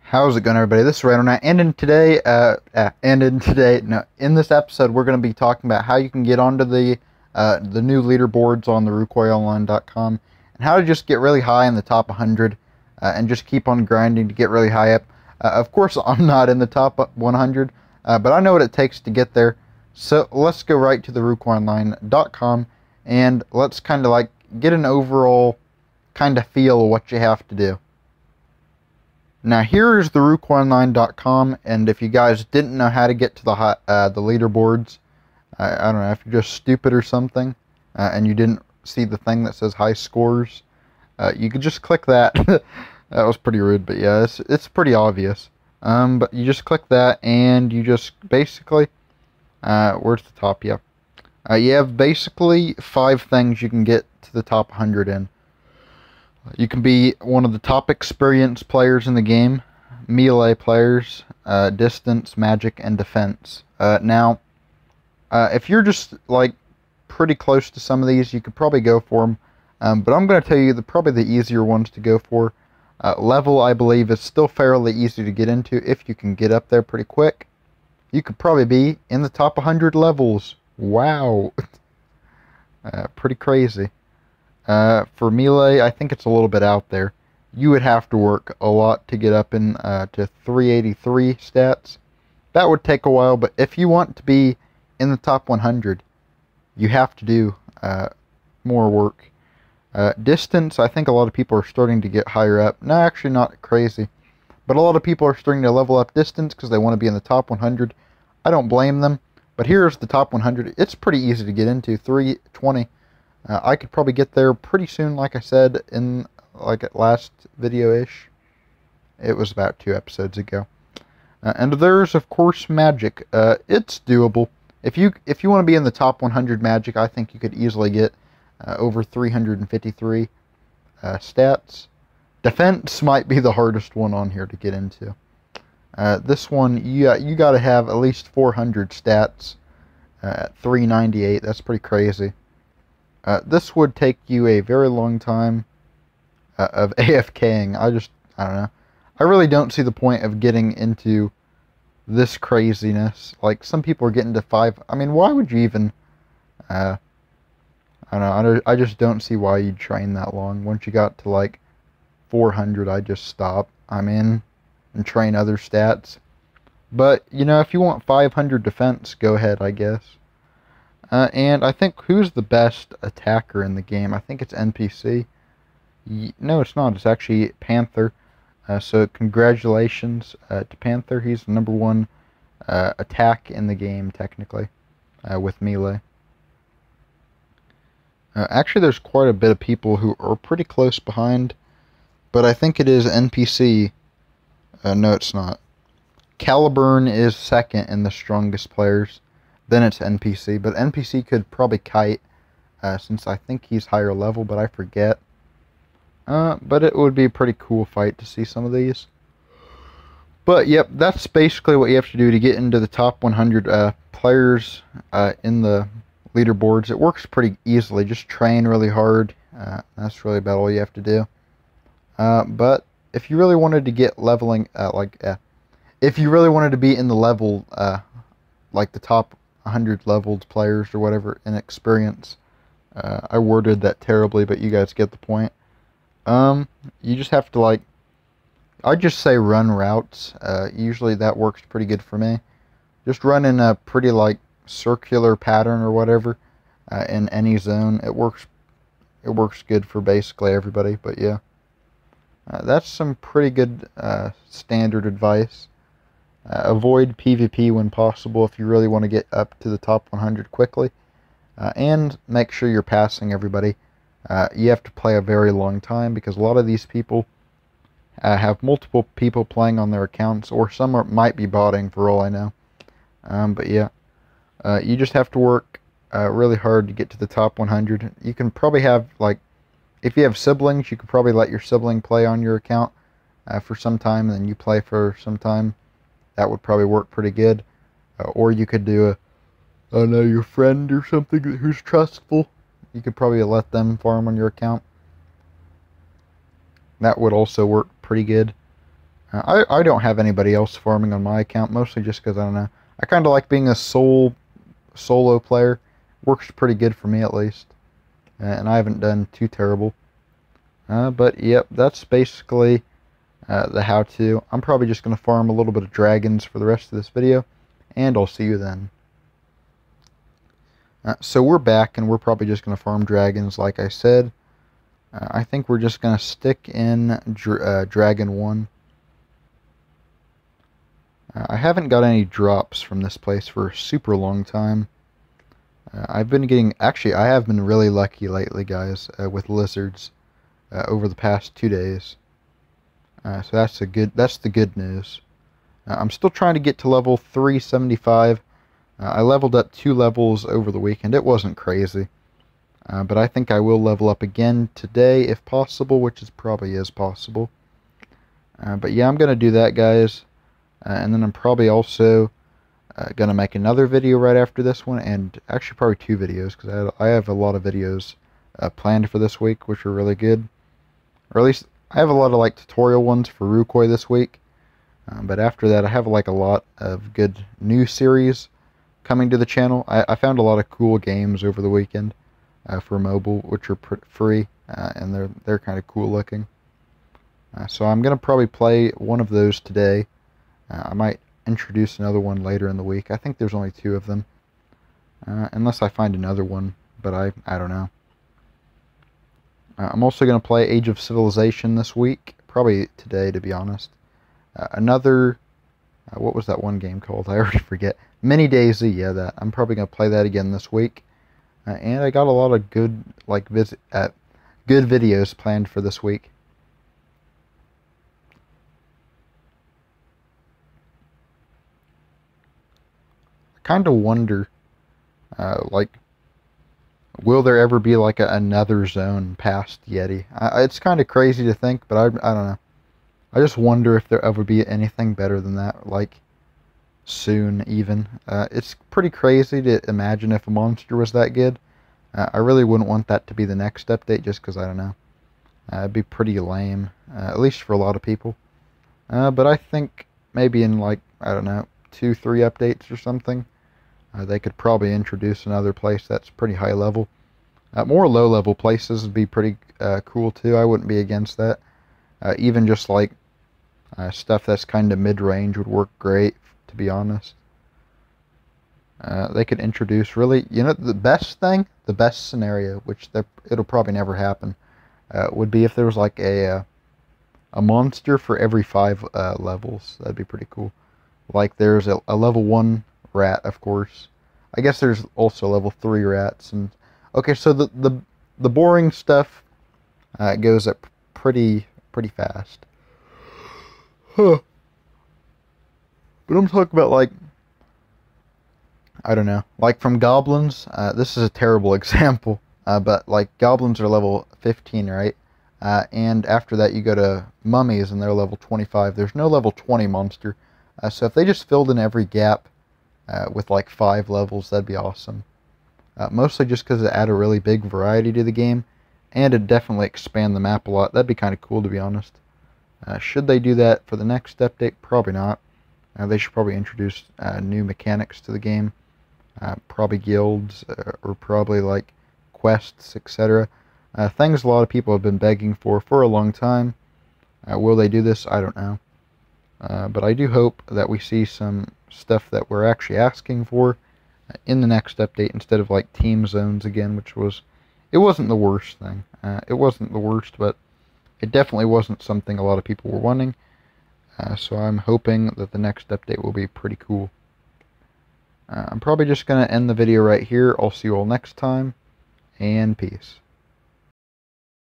How's it going, everybody? This is Random, and in this episode, we're going to be talking about how you can get onto the new leaderboards on the RucoyOnline.com, and how to just get really high in the top 100, and just keep on grinding to get really high up. Of course, I'm not in the top 100, but I know what it takes to get there. So let's go right to the RucoyOnline.com, and let's kind of like get an overall kind of feel of what you have to do. Now here is the RucoyOnline.com, and if you guys didn't know how to get to the leaderboards, I don't know if you're just stupid or something, and you didn't see the thing that says Highscores, you could just click that. That was pretty rude, but yeah, it's pretty obvious. But you just click that, and you just basically, where's the top? Yeah, you have basically 5 things you can get to the top 100 in. You can be one of the top experienced players in the game, melee players, distance, magic, and defense. Now, if you're just like pretty close to some of these, you could probably go for them. But I'm going to tell you probably the easier ones to go for. Level, I believe, is still fairly easy to get into if you can get up there pretty quick. You could probably be in the top 100 levels. Wow. Pretty crazy. For melee, I think it's a little bit out there. You would have to work a lot to get up in to 383 stats. That would take a while, but if you want to be in the top 100, you have to do more work. Distance, I think a lot of people are starting to get higher up. No, actually not crazy. But a lot of people are starting to level up distance because they want to be in the top 100. I don't blame them. But here's the top 100. It's pretty easy to get into, 320. I could probably get there pretty soon, like I said, in like last video-ish. It was about 2 episodes ago. And there's, of course, magic. It's doable. If you want to be in the top 100 magic, I think you could easily get over 353 stats. Defense might be the hardest one on here to get into. This one, you got to have at least 400 stats at 398. That's pretty crazy. This would take you a very long time of AFKing. I don't know. I really don't see the point of getting into this craziness. Like, some people are getting to 5. I mean, why would you even... I don't know. I just don't see why you'd train that long. Once you got to, like, 400, I'd just stop. I'm in and train other stats. But, you know, if you want 500 defense, go ahead, I guess. And I think, who's the best attacker in the game? I think it's NPC. No, it's not. It's actually Panther. So congratulations to Panther. He's the #1 attack in the game, technically, with melee. Actually, there's quite a bit of people who are pretty close behind, but I think it is NPC. No, it's not. Caliburn is second in the strongest players. Then it's NPC, but NPC could probably kite, since I think he's higher level, but I forget. But it would be a pretty cool fight to see some of these. But yep, that's basically what you have to do to get into the top 100 players in the leaderboards. It works pretty easily. Just train really hard. That's really about all you have to do. But if you really wanted to get leveling, if you really wanted to be in the level, like the top 100 leveled players or whatever in experience. I worded that terribly, but you guys get the point. You just have to, like, I just say run routes. Usually that works pretty good for me. Just run in a pretty, like, circular pattern or whatever in any zone. It works good for basically everybody, but yeah. That's some pretty good standard advice. Avoid PvP when possible if you really want to get up to the top 100 quickly. And make sure you're passing everybody. You have to play a very long time because a lot of these people have multiple people playing on their accounts, or some might be botting for all I know. But yeah, you just have to work really hard to get to the top 100. You can probably have, like, if you have siblings, you could probably let your sibling play on your account for some time, and then you play for some time. That would probably work pretty good. Or you could do I don't know, your friend or something who's trustful. You could probably let them farm on your account. That would also work pretty good. I don't have anybody else farming on my account, mostly just because, I don't know, I kind of like being a solo player. Works pretty good for me, at least. And I haven't done too terrible. But, yep, that's basically the how-to. I'm probably just going to farm a little bit of dragons for the rest of this video, and I'll see you then. So we're back, and we're probably just going to farm dragons, like I said. I think we're just going to stick in Dragon 1. I haven't got any drops from this place for a super long time. I've been getting... Actually, I have been really lucky lately, guys, with lizards over the past 2 days. So that's the good news. I'm still trying to get to level 375. I leveled up 2 levels over the weekend. It wasn't crazy. But I think I will level up again today if possible, which probably is possible. But yeah, I'm going to do that, guys. And then I'm probably also going to make another video right after this one, and actually probably 2 videos, because I have a lot of videos planned for this week, which are really good. Or at least, I have a lot of like tutorial ones for Rucoy this week. But after that, I have like a lot of good new series coming to the channel. I found a lot of cool games over the weekend for mobile, which are free, and they're kind of cool looking. So I'm going to probably play one of those today. I might introduce another one later in the week. I think there's only 2 of them. Unless I find another one, but I don't know. I'm also going to play Age of Civilization this week. Probably today, to be honest. Another... what was that one game called? I already forget. Mini DayZ, yeah, that. I'm probably going to play that again this week. And I got a lot of good, good videos planned for this week. Kind of wonder, will there ever be like another zone past Yeti? It's kind of crazy to think, but I don't know. I just wonder if there ever be anything better than that, like soon even. It's pretty crazy to imagine if a monster was that good. I really wouldn't want that to be the next update, just because, I don't know. It'd be pretty lame, at least for a lot of people. But I think maybe in I don't know, 2-3 updates or something, they could probably introduce another place that's pretty high level. More low level places would be pretty cool too. I wouldn't be against that. Even just stuff that's kind of mid-range would work great, to be honest. They could introduce really, the best scenario, which it'll probably never happen, would be if there was like a monster for every 5 levels. That'd be pretty cool. Like there's a level 1 rat, of course. I guess there's also level 3 rats. And okay, so the boring stuff goes up pretty fast. Huh. But I'm talking about I don't know, from goblins. This is a terrible example, but goblins are level 15, right? And after that you go to mummies and they're level 25. There's no level 20 monster. So if they just filled in every gap with 5 levels, that'd be awesome. Mostly just because it add a really big variety to the game, and it'd definitely expand the map a lot. That'd be kind of cool, to be honest. Should they do that for the next update? Probably not. They should probably introduce new mechanics to the game. Probably guilds, or probably quests, etc. Things a lot of people have been begging for a long time. Will they do this? I don't know. But I do hope that we see some stuff that we're actually asking for in the next update, instead of team zones again, it wasn't the worst thing. It wasn't the worst, but it definitely wasn't something a lot of people were wanting. So I'm hoping that the next update will be pretty cool. I'm probably just going to end the video right here. I'll see you all next time, and peace.